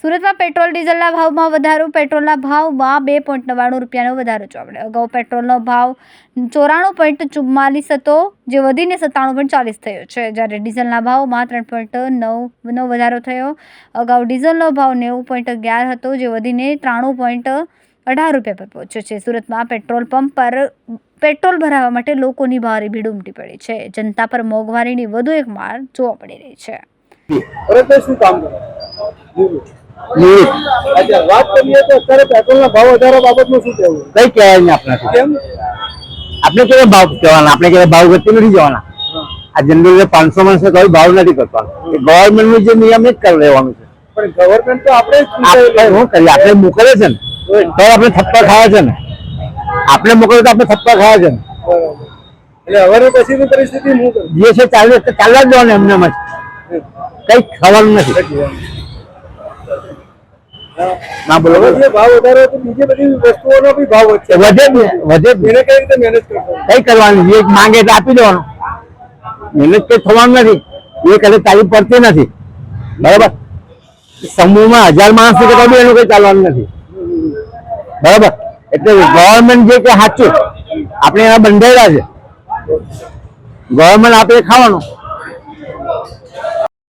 સુરતમાં પેટ્રોલ ડીઝલના ભાવમાં વધારો. પેટ્રોલના ભાવમાં 2.99 રૂપિયાનો વધારો જોવા મળ્યો. અગાઉ પેટ્રોલનો ભાવ 94.44 હતો, જે વધીને 97.40 થયો છે, જ્યારે ડીઝલના ભાવમાં 3.9નો વધારો થયો. અગાઉ ડીઝલનો ભાવ 90.11 હતો, જે વધીને 93.18 રૂપિયા પર પહોંચ્યો છે. સુરતમાં પેટ્રોલ પંપ પર પેટ્રોલ ભરાવવા માટે લોકોની ભારે ભીડ ઉમટી પડી છે. જનતા પર મોંઘવારીની વધુ એક માર જોવા મળી રહી છે. શું કામ કરો? વાત કરીએ તો અત્યારે પેટ્રોલના ભાવ વધારા બાબતમાં શું કહેવું? કઈ કહેવાય નહીં આપણે. કેમ? આપણે કેવા ભાવ કહેવાના? આપણે કેવા ભાવ ઘટી નથી જવાના. આ જનરલ 500 માં છે કોઈ ભાવ નથી કરવાનો. એ ગવર્મેન્ટ નું જે નિયમ જ કરી લેવાનું છે. પણ ગવર્મેન્ટ તો આપણે શું કરીએ? આપણે મોકલે છે ને તો આપણે થપ્પા ખાવા છે ને. આપણે મોકલે તો આપણે થપ્પા ખાવા છે ને. એટલે હવે પછીની પરિસ્થિતિ શું કરું? જે છે ચાલવા જ દેવાનું એમને જ. કઈ ખાવાનું નથી. ના બોલો. જે ભાવ વધારે તો બીજી બધી વસ્તુઓનો બી ભાવ વધે વધે એને કઈ રીતે મેનેજ કરશો? કઈ કરવાનું? જે માંગે એટલે આપી દેવાનું. મહેનત કઈ થવાનું નથી. એ કદાચ તાલીમ પડતી નથી. બરાબર. સમૂહમાં 1000 માણસ કરતા બી એનું કઈ ચાલવાનું નથી. બરાબર. એટલે ગવર્મેન્ટ જે કે સાચું આપણે એના બંધાયેલા છે. ગવર્મેન્ટ આપે ખાવાનું.